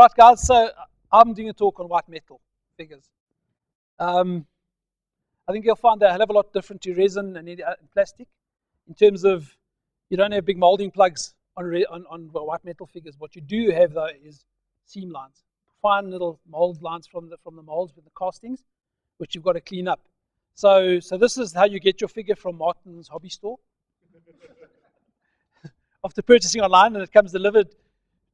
right, guys, so I'm doing a talk on white metal figures. I think you'll find they're a hell of a lot different to resin and plastic in terms of you don't have big molding plugs on white metal figures. What you do have, though, is seam lines, fine little mold lines from the molds with the castings, which you've got to clean up. So this is how you get your figure from Martin's hobby store. After purchasing online, and it comes delivered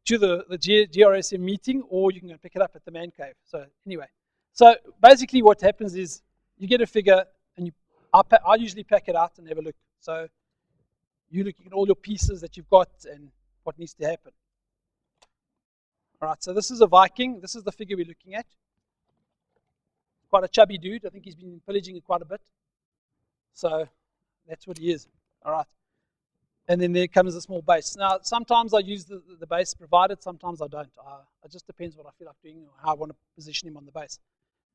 to the GRSM meeting, or you can go pick it up at the man cave. So anyway, so basically what happens is you get a figure, and I usually pack it out and have a look. So you look at all your pieces that you've got and what needs to happen. All right, so this is a Viking. This is the figure we're looking at. Quite a chubby dude. I think he's been pillaging it quite a bit. So that's what he is. All right. And then there comes a small base. Now, sometimes I use the base provided, sometimes I don't. It just depends what I feel like doing or how I want to position him on the base.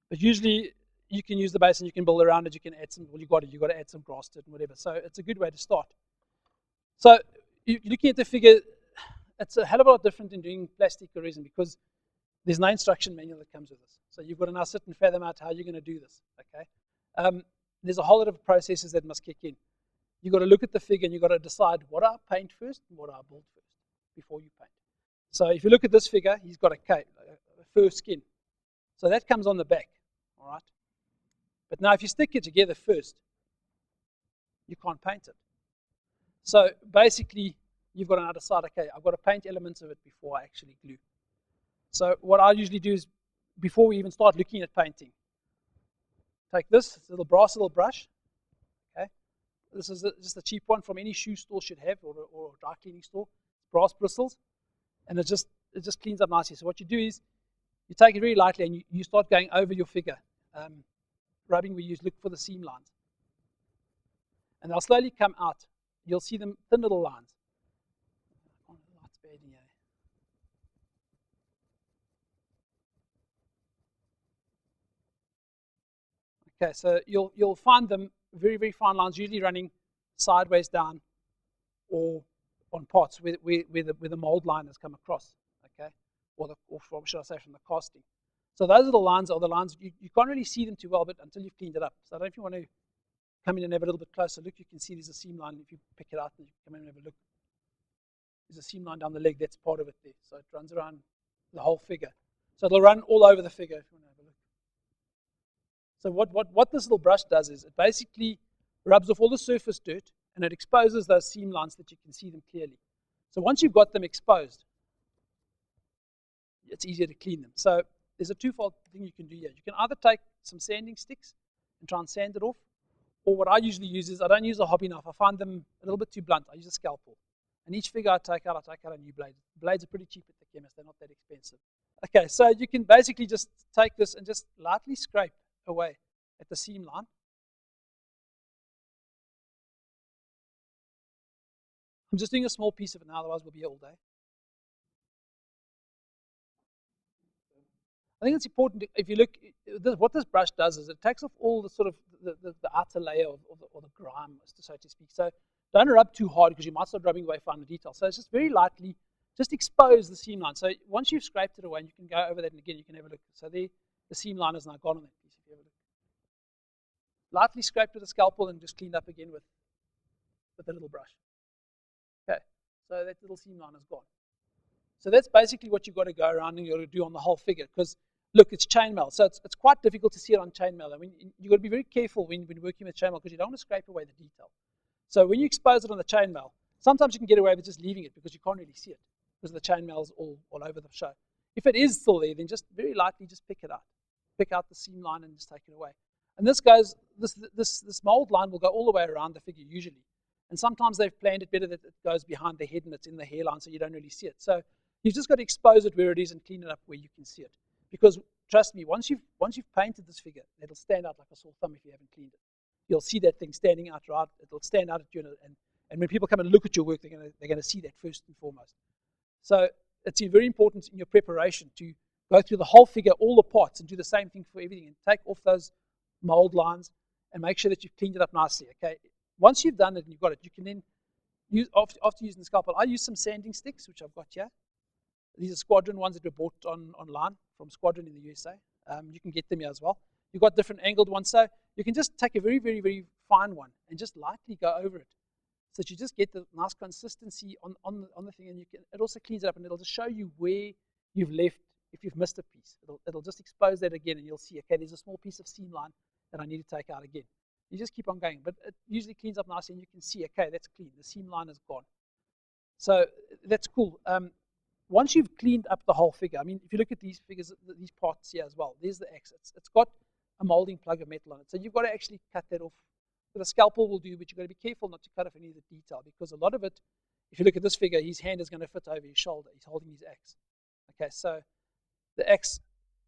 But usually, you can use the base and you can build around it. You can add some, well, you've got to add some grass to it and whatever. So it's a good way to start. So you're looking at the figure, it's a hell of a lot different than doing plastic or resin because there's no instruction manual that comes with this. So you've got to now sit and fathom out how you're going to do this. Okay. There's a whole lot of processes that must kick in. You've got to look at the figure and you've got to decide what I paint first and what I build first before you paint. So if you look at this figure, he's got a fur skin. So that comes on the back, all right? But now if you stick it together first, you can't paint it. So basically, you've got to now decide, okay, I've got to paint elements of it before I actually glue. So what I usually do is, before we even start looking at painting, take this little brass little brush. This is just a cheap one from any shoe store should have, or a dry cleaning store. Brass bristles, and it just cleans up nicely. So what you do is you take it very lightly and you start going over your figure, rubbing. We look for the seam lines, and they'll slowly come out. You'll see them thin little lines. Oh, the light's bad here. Okay, so you'll find them very, very fine lines, usually running sideways down or on parts where the mold line has come across, okay, or should I say from the casting. So those are the lines you can't really see them too well, but until you've cleaned it up. So I don't know if you want to come in and have a little bit closer look. You can see there's a seam line. If you pick it out and you come in and have a look, there's a seam line down the leg. That's part of it there. So it runs around the whole figure. So it'll run all over the figure if you want to have a look. So what this little brush does is it basically rubs off all the surface dirt and it exposes those seam lines that you can see them clearly. So once you've got them exposed, it's easier to clean them. So there's a twofold thing you can do here. You can either take some sanding sticks and try and sand it off, or what I usually use is I don't use a hobby knife. I find them a little bit too blunt. I use a scalpel. And each figure I take out a new blade. Blades are pretty cheap at the chemist. They're not that expensive. Okay, so you can basically just take this and just lightly scrape away at the seam line. I'm just doing a small piece of it now, otherwise we'll be here all day. I think it's important, if you look, what this brush does is it takes off all the sort of the outer layer or the grime, so to speak. So don't rub too hard because you might start rubbing away finer detail. So it's just very lightly, just expose the seam line. So once you've scraped it away, and you can go over that and again, you can have a look. So there, the seam line is now gone on that piece. If you have a look. Lightly scraped with a scalpel and just cleaned up again with a little brush. Okay, so that little seam line is gone. So that's basically what you've got to go around and you've got to do on the whole figure because, look, it's chainmail. So it's quite difficult to see it on chainmail. I mean, you've got to be very careful when working with chainmail because you don't want to scrape away the detail. So when you expose it on the chainmail, sometimes you can get away with just leaving it because you can't really see it because the chainmail is all over the show. If it is still there, then just very lightly just pick it out. Pick out the seam line and just take it away. And this mold line will go all the way around the figure usually. And sometimes they've planned it better that it goes behind the head and it's in the hairline so you don't really see it. So you've just got to expose it where it is and clean it up where you can see it. Because trust me, once you've painted this figure, it'll stand out like a sore thumb if you haven't cleaned it. You'll see that thing standing out right. It'll stand out at you, and when people come and look at your work, they're gonna see that first and foremost. So it's very important in your preparation to go through the whole figure, all the parts, and do the same thing for everything, and take off those mold lines and make sure that you've cleaned it up nicely. Okay. Once you've done it and you've got it, you can then use after using the scalpel. I use some sanding sticks, which I've got here. These are Squadron ones that were bought online from Squadron in the USA. You can get them here as well. You've got different angled ones, so you can just take a very, very, very fine one and just lightly go over it, so that you just get the nice consistency on the thing, and it also cleans it up, and it'll just show you where you've left if you've missed a piece. It'll just expose that again, and you'll see, okay, there's a small piece of seam line that I need to take out again. You just keep on going, but it usually cleans up nicely, and you can see, okay, that's clean. The seam line is gone. So that's cool. Once you've cleaned up the whole figure, I mean, if you look at these figures, these parts here as well, there's the X. It's got a molding plug of metal on it. So you've got to actually cut that off. With a scalpel will do, but you've got to be careful not to cut off any of the detail, because a lot of it, if you look at this figure, his hand is going to fit over his shoulder. He's holding his axe. Okay, so the axe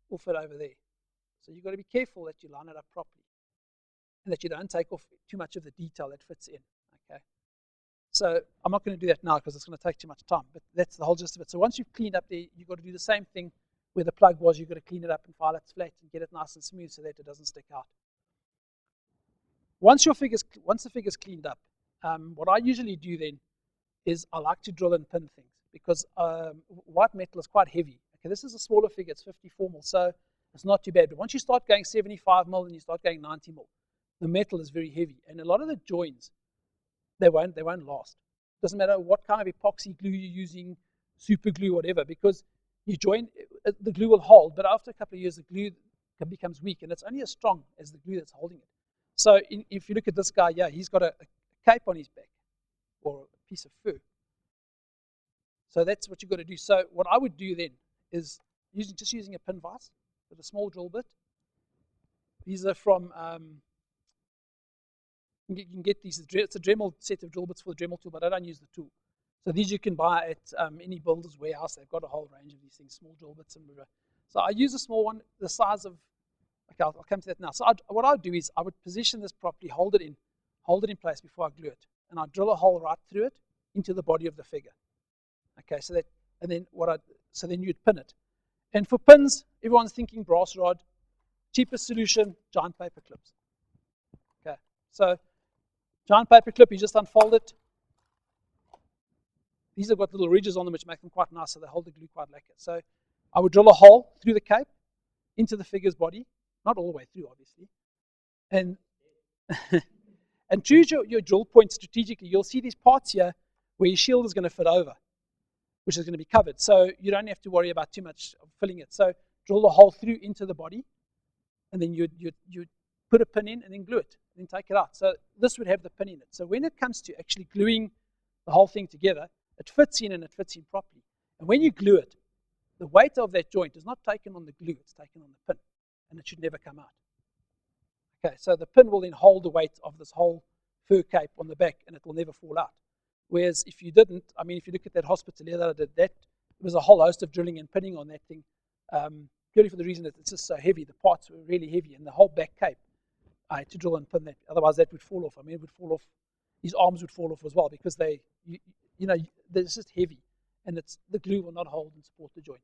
will fit over there. So you've got to be careful that you line it up properly and that you don't take off too much of the detail that fits in. Okay, so I'm not going to do that now because it's going to take too much time, but that's the whole gist of it. So once you've cleaned up there, you've got to do the same thing where the plug was. You've got to clean it up and file it flat and get it nice and smooth so that it doesn't stick out. Once the figure's cleaned up, what I usually do then is I like to drill and pin things, because white metal is quite heavy. Okay, this is a smaller figure, it's 54 mil, so it's not too bad. But once you start going 75 mil and you start going 90 mil, the metal is very heavy, and a lot of the joins, they won't last. Doesn't matter what kind of epoxy glue you're using, super glue, whatever, because you join, the glue will hold, but after a couple of years, the glue becomes weak, and it's only as strong as the glue that's holding it. So if you look at this guy here, he's got a cape on his back, or a piece of fur. So that's what you've got to do. So what I would do then is using a pin vise with a small drill bit. These are from, you can get these, it's a Dremel set of drill bits for the Dremel tool, but I don't use the tool. So these you can buy at any builder's warehouse. They've got a whole range of these things, small drill bits and whatever. So I use a small one, the size of, okay, I'll come to that now. So what I'd do is I would position this properly, hold it in place before I glue it, and I'd drill a hole right through it into the body of the figure. Okay, so that, and then so then you'd pin it. And for pins, everyone's thinking brass rod, cheapest solution, giant paper clips. Okay, so giant paper clip, you just unfold it. These have got little ridges on them which make them quite nice, so they hold the glue quite lacquer. So I would drill a hole through the cape into the figure's body, not all the way through, obviously, and and choose your drill point strategically. You'll see these parts here where your shield is going to fit over, which is going to be covered, so you don't have to worry about too much of filling it. So drill the hole through into the body, and then you put a pin in and then glue it, and then take it out. So this would have the pin in it. So when it comes to actually gluing the whole thing together, it fits in, and it fits in properly. And when you glue it, the weight of that joint is not taken on the glue, it's taken on the pin, and it should never come out. Okay, so the pin will then hold the weight of this whole fur cape on the back, and it will never fall out. Whereas if you didn't, I mean, if you look at that hospital that I did, that there was a whole host of drilling and pinning on that thing, purely for the reason that it's just so heavy. The parts were really heavy, and the whole back cape, I had to drill and pin that. Otherwise, that would fall off. I mean, it would fall off. His arms would fall off as well, because they're just heavy, and the glue will not hold and support the joint.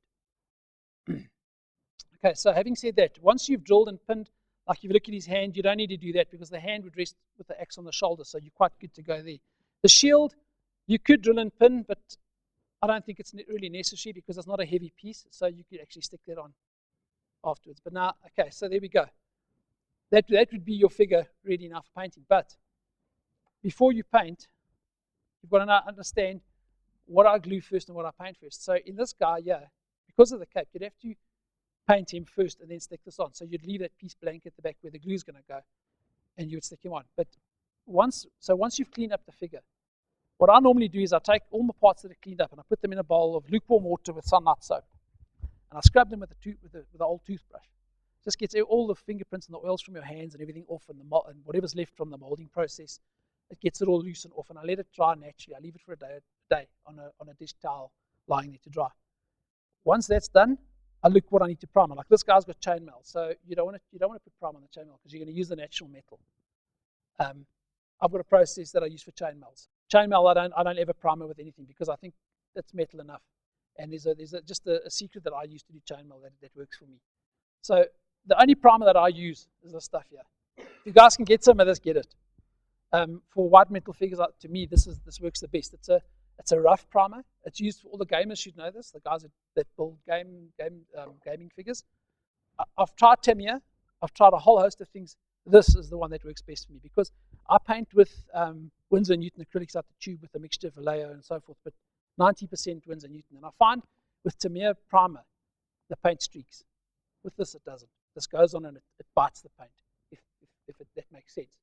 Okay, so having said that, once you've drilled and pinned, like if you look at his hand, you don't need to do that because the hand would rest with the axe on the shoulder, so you're quite good to go there. The shield, you could drill and pin, but I don't think it's really necessary because it's not a heavy piece, so you could actually stick that on afterwards. But now, okay, so there we go. That would be your figure ready now for painting. But before you paint, you've got to understand what I glue first and what I paint first. So in this guy here, because of the cape, you'd have to paint him first and then stick this on. So you'd leave that piece blank at the back where the glue is going to go, and you would stick him on. But once you've cleaned up the figure, what I normally do is I take all my parts that are cleaned up and I put them in a bowl of lukewarm water with sunlight soap, and I scrub them with the old toothbrush. Just gets all the fingerprints and the oils from your hands and everything off, and whatever's left from the molding process. It gets it all loose and off, and I let it dry naturally. I leave it for a day on a dish towel lying there to dry. Once that's done, I look what I need to primer. Like this guy's got chainmail, so you don't want to put primer on the chainmail because you're going to use the natural metal. I've got a process that I use for chainmails. Chainmail, I don't ever primer with anything because I think that's metal enough. And there's just a secret that I use to do chainmail that works for me. So the only primer that I use is this stuff here. If you guys can get some of this, get it. For white metal figures, to me, this works the best. It's a rough primer. It's used for all the gamers should know this. The guys that build gaming figures. I've tried Tamiya. I've tried a whole host of things. This is the one that works best for me because I paint with Winsor & Newton acrylics out the tube with a mixture of Vallejo and so forth, but 90% Winsor & Newton. And I find with Tamiya primer, the paint streaks. With this, it doesn't. This goes on and it bites the paint, if that makes sense.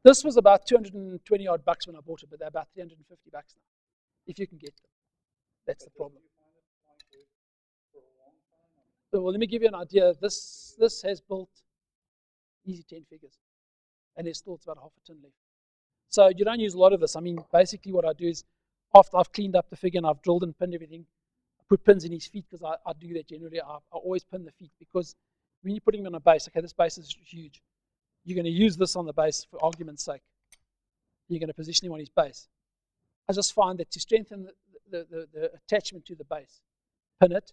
This was about 220 odd bucks when I bought it, but they're about 350 bucks now, if you can get them. That's the problem. So, well, let me give you an idea. This has built easy 10 figures, and there's still about half a ton left. So you don't use a lot of this. I mean, basically what I do is after I've cleaned up the figure and I've drilled and pinned everything, I put pins in his feet because I do that generally. I always pin the feet because when you're putting him on a base, okay, this base is huge. You're going to use this on the base for argument's sake. You're going to position him on his base. I just find that to strengthen the attachment to the base, pin it,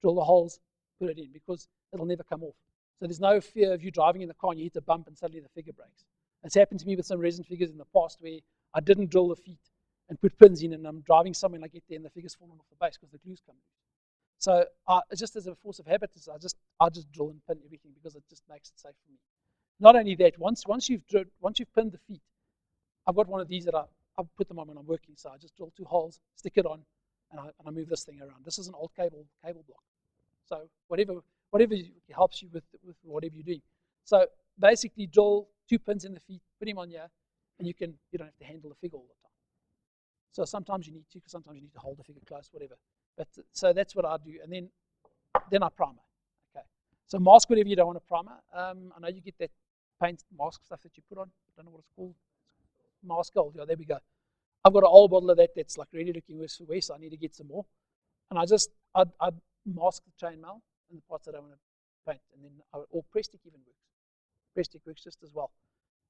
drill the holes, put it in because it'll never come off. So there's no fear of you driving in the car and you hit a bump and suddenly the figure breaks. It's happened to me with some resin figures in the past where I didn't drill the feet and put pins in and I'm driving somewhere and I get there and the figure's fallen off the base because the glue's come loose. So just as a force of habit, I just drill and pin everything because it just makes it safe for me. Not only that, once you've pinned the feet, I've got one of these that I put them on when I'm working. So I just drill 2 holes, stick it on, and I move this thing around. This is an old cable block. So whatever helps you with whatever you're doing. So basically drill 2 pins in the feet, put him on here, and you don't have to handle the figure all the time. So sometimes you need to, because sometimes you need to hold the figure close, whatever. But so that's what I do, and then I primer. Okay. So mask whatever you don't want to primer. I know you get that paint mask stuff that you put on. I don't know what it's called. Mask gold. Yeah, there we go. I've got an old bottle of that that's like really looking worse for wear, so I need to get some more. And I mask the chainmail and the parts that I want to paint, and then or press stick even works. Press stick works just as well.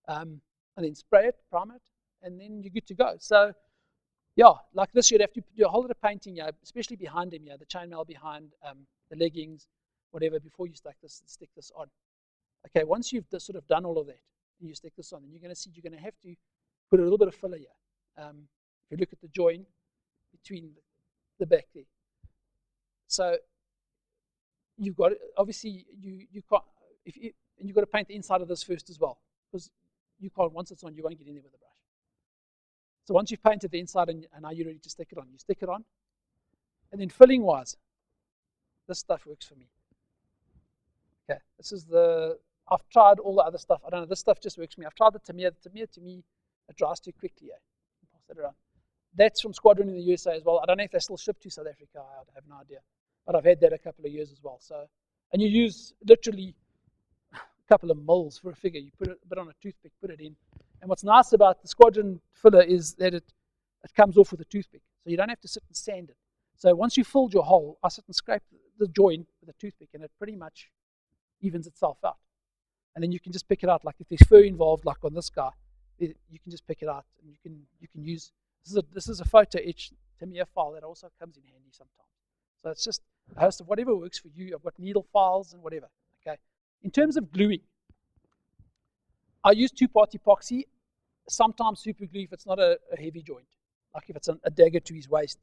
And then spray it, prime it, and then you're good to go. So yeah, like this, you'd have to do a whole lot of painting, especially behind him, the chainmail behind, the leggings, whatever, before you stick this on. Okay, once you've sort of done all of that, and you stick this on, then you're going to see you're going to have to put a little bit of filler here. If you look at the join between the back there. So you've got obviously you can't and you've got to paint the inside of this first as well, because you can't, once it's on, you won't get in there with a brush. So once you've painted the inside and now you're ready to stick it on, you stick it on, and then filling wise, this stuff works for me. Okay, this is I've tried all the other stuff. I don't know, this stuff just works for me. I've tried the Tamiya. The Tamiya, to me, it dries too quickly. Pass that around. That's from Squadron in the USA as well. I don't know if they still ship to South Africa. I have no idea. But I've had that a couple of years as well. So, and you use literally a couple of mils for a figure. You put it a bit on a toothpick, put it in. And what's nice about the Squadron filler is that it comes off with a toothpick. So you don't have to sit and sand it. So once you filled your hole, I sit and scrape the join with a toothpick, and it pretty much evens itself out. And then you can just pick it out. Like if there's fur involved, like on this guy, you can just pick it out, and you can use. This is a photo etched Tamiya file that also comes in handy sometimes. So it's just a host of whatever works for you. I've got needle files and whatever. Okay. In terms of gluing, I use 2-part epoxy. Sometimes super glue if it's not a heavy joint, like if it's a dagger to his waist,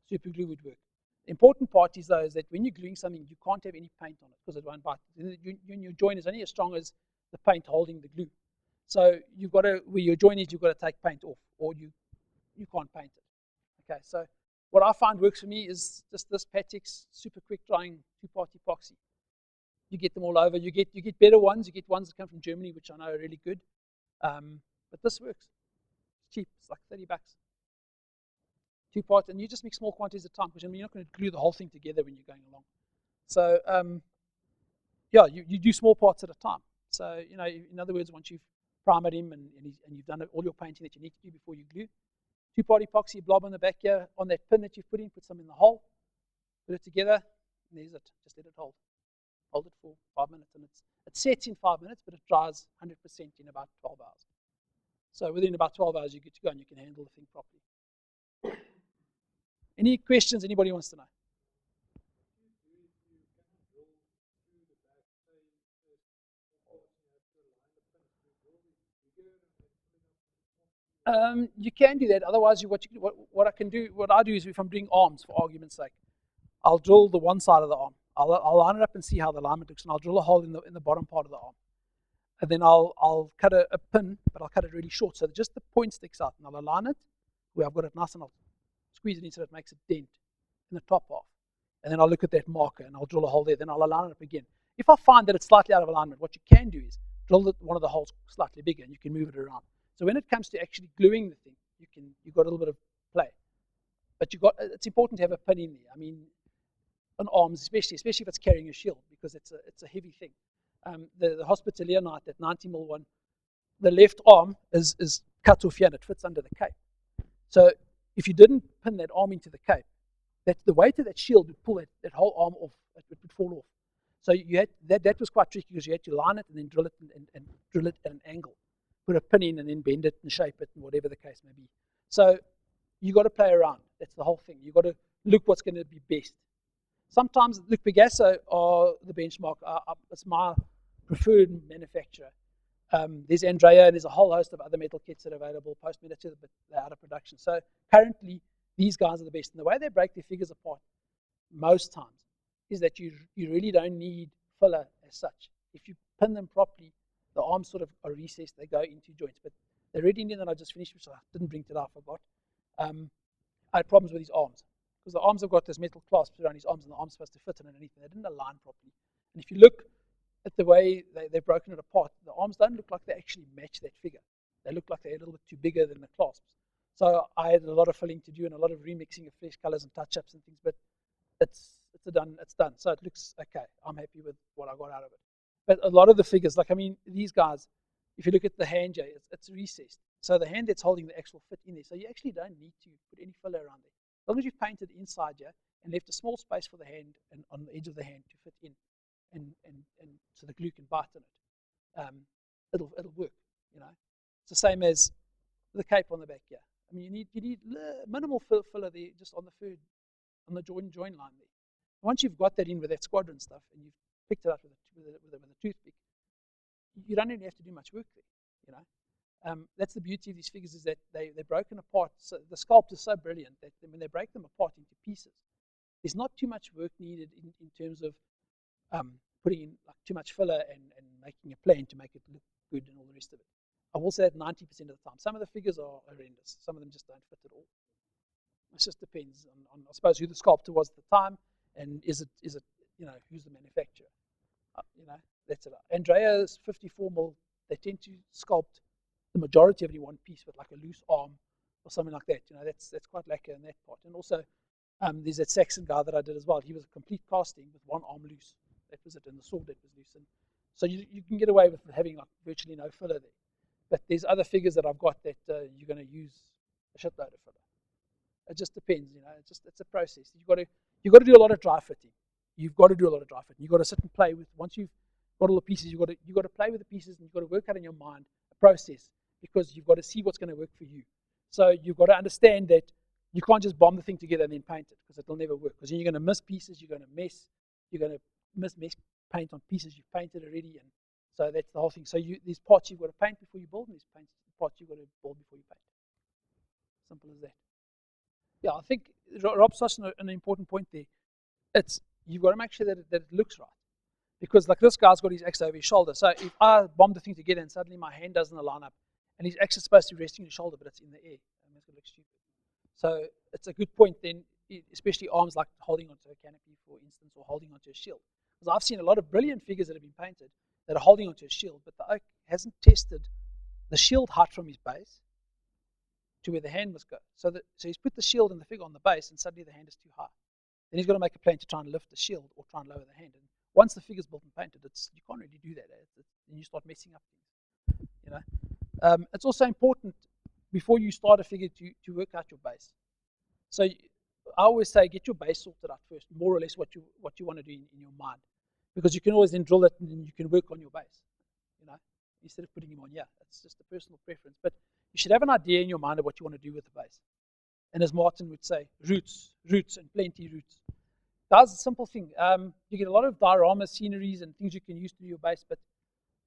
super glue would work. The important part is though is that when you're gluing something, you can't have any paint on it because it won't bite. Your joint is only as strong as the paint holding the glue. So you've got to, where your joint is, you've got to take paint off, or you can't paint it. Okay, so what I find works for me is just this Patix super quick drying 2-part epoxy. You get them all over. You get better ones. You get ones that come from Germany, which I know are really good. But this works. It's cheap. It's like 30 bucks. 2-part, and you just make small quantities at a time because you're not going to glue the whole thing together when you're going along. So yeah, you do small parts at a time. So in other words, once you've primed him and you've done all your painting that you need to do before you glue, 2-part epoxy blob on the back here on that pin that you've put in, put some in the hole, put it together, and there's it. Just let it hold. Hold it for 5 minutes, and it sets in 5 minutes, but it dries 100% in about 12 hours. So within about 12 hours, you're good to go, and you can handle the thing properly. Any questions anybody wants to know? You can do that. Otherwise, what I do is, if I'm doing arms, for argument's sake, I'll drill the one side of the arm. I'll line it up and see how the alignment looks, and I'll drill a hole in the bottom part of the arm. And then I'll cut a pin, but I'll cut it really short, so that just the point sticks out, and I'll align it where I've got it nice, and I'll squeeze it in so it makes a dent in the top half. And then I'll look at that marker, and I'll drill a hole there. Then I'll align it up again. If I find that it's slightly out of alignment, what you can do is drill one of the holes slightly bigger, and you can move it around. So when it comes to actually gluing the thing, you've got a little bit of play. But it's important to have a pin in there. I mean, on arms, especially if it's carrying a shield, because it's a heavy thing. The Hospitalier Knight, that 90mm one, the left arm is cut off here and it fits under the cape. So if you didn't pin that arm into the cape, the weight of that shield would pull that whole arm off. It would fall off. So that was quite tricky, because you had to line it and then drill it and drill it at an angle. Put a pin in and then bend it and shape it, and whatever the case may be. So you got to play around. That's the whole thing. You got to look what's going to be best. Sometimes Picasso are the benchmark. It's my preferred manufacturer. There's Andrea, and there's a whole host of other metal kits that are available post-military, but they're out of production. So currently, these guys are the best. And the way they break their figures apart most times is that you really don't need filler as such. If you pin them properly, the arms sort of are recessed, they go into joints. But the red Indian that I just finished, which I didn't bring today, I forgot, I had problems with his arms, because the arms have got this metal clasp around his arms, and the arm's supposed to fit in underneath, and they didn't align properly. And if you look at the way they've broken it apart, the arms don't look like they actually match that figure. They look like they're a little bit too bigger than the clasps. So I had a lot of filling to do and a lot of remixing of fresh colors and touch-ups and things, but it's done. So it looks okay. I'm happy with what I got out of it. But a lot of the figures, these guys, if you look at the hand, Jay, it's recessed. So the hand that's holding the actual fit in there. So you actually don't need to put any filler around there. As long as you've painted inside here and left a small space for the hand and on the edge of the hand to fit in, and so the glue can bite in it, it'll work. It's the same as the cape on the back here. I mean, you need minimal filler there, just on the join line there. Once you've got that in with that squadron stuff, and you've picked it up with a toothpick, you don't really have to do much work there. That's the beauty of these figures, is that they're broken apart. So the sculpt is so brilliant that when they break them apart into pieces, there's not too much work needed in terms of putting in too much filler and making a plan to make it look good and all the rest of it. I will say that 90% of the time. Some of the figures are horrendous. Some of them just don't fit at all. It just depends on I suppose, who the sculptor was at the time, and is it who's the manufacturer. That's it. Andrea's 54mm, they tend to sculpt the majority of it in one piece with a loose arm or something like that. That's quite lacquer in that part. And also, there's that Saxon guy that I did as well. He was a complete casting with one arm loose. That was it, and the sword that was loose. And so you can get away with having virtually no filler there. But there's other figures that I've got that you're going to use a shitload of filler. It just depends. It's a process. You've got to do a lot of dry fitting. You've got to sit and play with. Once you've got all the pieces, you've got to play with the pieces, and you've got to work out in your mind a process, because you've got to see what's going to work for you. So you've got to understand that you can't just bomb the thing together and then paint it, because it'll never work. Because then you're going to miss pieces, you're going to miss paint on pieces you've painted already, and so that's the whole thing. So these parts you've got to paint before you build, and these parts you've got to build before you paint. Simple as that. Yeah, I think Rob's touched on an important point there. You've got to make sure that it looks right. Because this guy's got his axe over his shoulder. So if I bomb the thing together and suddenly my hand doesn't align up, and his axe is supposed to be resting on his shoulder, but it's in the air, and that's going to look stupid. So it's a good point then, especially arms like holding onto a canopy, for instance, or holding onto a shield. Because I've seen a lot of brilliant figures that have been painted that are holding onto a shield, but the oak hasn't tested the shield height from his base to where the hand must go. So he's put the shield and the figure on the base, and suddenly the hand is too high. Then he's got to make a plan to try and lift the shield or try and lower the hand. And once the figure's built and painted, you can't really do that. And you start messing up things. It's also important before you start a figure to work out your base. So I always say, get your base sorted out first, more or less what you want to do in your mind, because you can always then drill it and then you can work on your base. Instead of putting him on, it's just a personal preference. But you should have an idea in your mind of what you want to do with the base. And as Martin would say, roots, and plenty roots. That's a simple thing. You get a lot of diorama sceneries and things you can use to do your base, but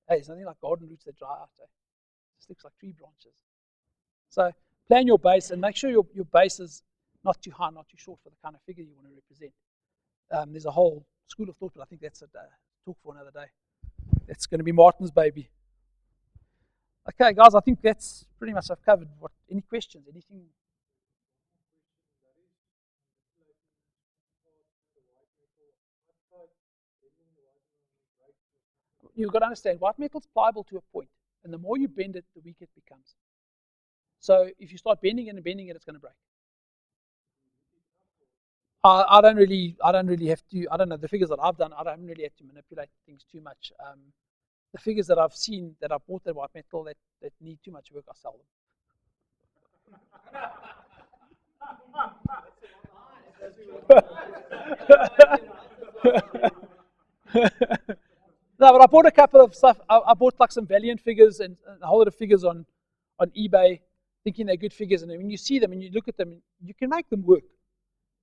hey, it's nothing like garden roots that dry out. It just looks like tree branches. So plan your base and make sure your base is not too high, not too short for the kind of figure you want to represent. There's a whole school of thought, but I think that's a talk for another day. That's going to be Martin's baby. Okay, guys, I think that's pretty much I've covered. Any questions? Anything? You've got to understand, white metal's pliable to a point, and the more you bend it, the weaker it becomes. So if you start bending it and bending it, it's going to break. I don't really have to. I don't know the figures that I've done. I don't really have to manipulate things too much. The figures that I've seen that I've bought that white metal that need too much work, I sell them. No, but I bought a couple of stuff. I bought like some Valiant figures and a whole lot of figures on eBay, thinking they're good figures. And when you see them and you look at them, you can make them work,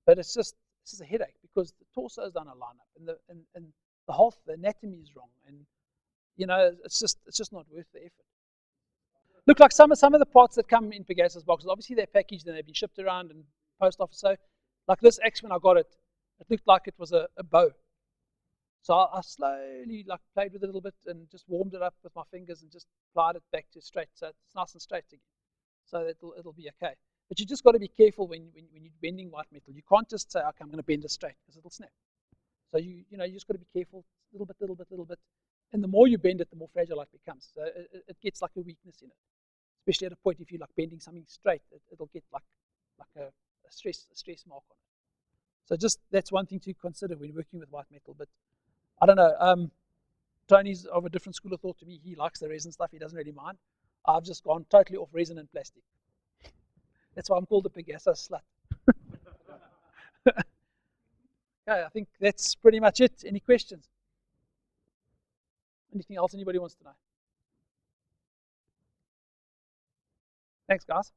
but it's just a headache because the torsos don't align up and the anatomy is wrong, and it's just not worth the effort. Look, like some of the parts that come in Pegasus boxes, obviously they're packaged and they've been shipped around and post office. So, like this axe, when I got it, it looked like it was a bow. So I slowly played with it a little bit and just warmed it up with my fingers and just applied it back to straight, so it's nice and straight again. So it'll be okay. But you just got to be careful when you're bending white metal. You can't just say, okay, I'm going to bend it straight because it'll snap. So you just got to be careful, little bit, and the more you bend it, the more fragile it becomes. So it gets like a weakness in it, especially at a point if you're bending something straight, it'll get like a stress mark on it. So just that's one thing to consider when working with white metal. But I don't know. Tony's of a different school of thought to me. He likes the resin stuff. He doesn't really mind. I've just gone totally off resin and plastic. That's why I'm called a Pegasus slut. Okay, I think that's pretty much it. Any questions? Anything else anybody wants to know? Thanks, guys.